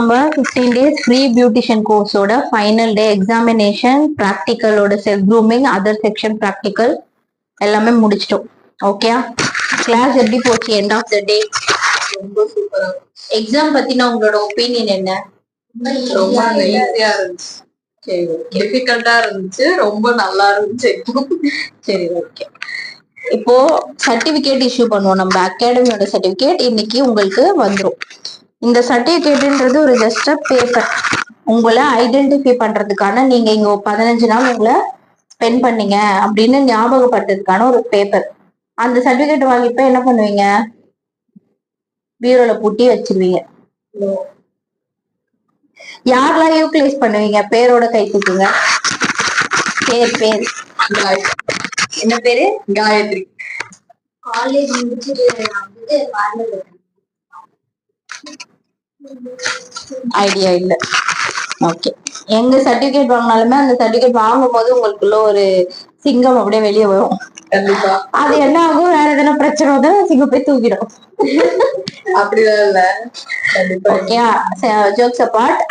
நம்ம 15 days free beautician கோர்ஸோட final day examination, ப்ராக்டிக்கலோட self grooming, other section practical எல்லாமே முடிச்சிட்டோம். ஓகே, கிளாஸ் எப்படி போச்சு? எண்ட் ஆஃப் த டே ரொம்ப சூப்பரா. எக்ஸாம் பத்தின உங்களோட ஒப்பீனியன் என்ன? ரொம்ப ஈஸியா இருந்துச்சு. சரி, டிஃபிகல்ட்டா இருந்துச்சு, ரொம்ப நல்லா இருந்துச்சு. சரி, ஓகே. இப்போ சர்டிபிகேட் இஷ்யூ பண்ணுவோம். நம்ம அகாடமியோட சர்டிபிகேட் இன்னைக்கு உங்களுக்கு வந்துடும். இந்த சர்டிபிகேட்ன்றது ஒரு ஜஸ்ட் பேப்பர், உங்களை ஐடென்டிஃபை பண்றதுக்கான, நீங்க இங்க 15 நாள் உங்களை ஸ்பெண்ட் பண்ணீங்க அப்படின்னு ஞாபகப்படுத்துறதுக்கான ஒரு பேப்பர். அந்த சர்டிபிகேட் வாங்கிப்ப என்ன பண்ணுவீங்க? பீரோல பூட்டி வச்சிருவீங்க. யாரெல்லாம் யூட்டிலைஸ் பண்ணுவீங்க? பேரோட கை தூக்குங்க. பேர் என்ன பேரு? காயத்ரி. காலேஜ் முடிச்சுட்டு ஐடியா இல்ல. ஓகே, எங்க சர்டிபிகேட் வாங்கினாலுமே அந்த சர்டிபிகேட் வாங்கும் போது உங்களுக்குள்ள ஒரு சிங்கம் அப்படியே வெளியே வரும். கண்டிப்பா. அது என்ன ஆகும்? வேற எதனா பிரச்சனை வந்து சிங்கம் போய் தூக்கிடும். அப்படிதான் இல்ல. கண்டிப்பா. Okay, jokes apart,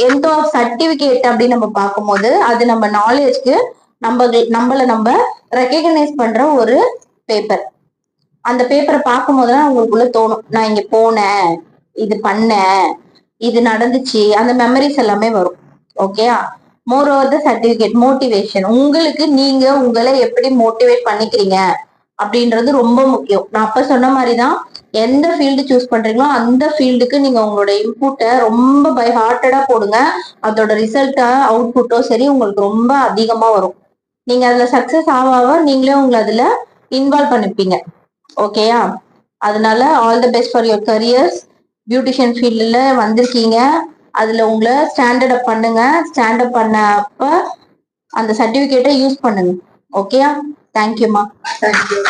end of certificate அப்படின்னு நம்ம பார்க்கும்போது அது நம்ம நாலேஜ்க்கு நம்மள நம்ம ரெகக்னைஸ் பண்ற ஒரு பேப்பர். அந்த பேப்பரை பார்க்கும் போதுதான் உங்களுக்குள்ள தோணும், நான் இங்க போனேன், இது பண்ணேன், இது நடந்துச்சு, அந்த மெமரிஸ் எல்லாமே வரும். Okay, more over the certificate motivation, உங்களுக்கு நீங்க உங்களை எப்படி மோட்டிவேட் பண்ணிக்கிறீங்க அப்படின்றது ரொம்ப முக்கியம். நான் அப்ப சொன்ன மாதிரிதான், எந்த ஃபீல்டு சூஸ் பண்றீங்களோ அந்த ஃபீல்டுக்கு நீங்க உங்களோட இன்புட்டை ரொம்ப பை ஹார்ட்டடா போடுங்க. அதோட ரிசல்ட்டா அவுட்புட்டோ சரி உங்களுக்கு ரொம்ப அதிகமா வரும். நீங்க அதுல சக்சஸ் ஆக நீங்களே உங்களை அதுல இன்வால்வ் பண்ணிப்பீங்க. ஓகேயா? அதனால all the best for your careers. Beautician ஃபீல்டுல வந்திருக்கீங்க, அதுல உங்களை ஸ்டாண்டர்ட் அப் பண்ணுங்க. ஸ்டாண்டர்ட் பண்ணப்ப அந்த சர்டிபிகேட்டை யூஸ் பண்ணுங்க. ஓகேயா? தேங்க்யூமா. தேங்க்யூ.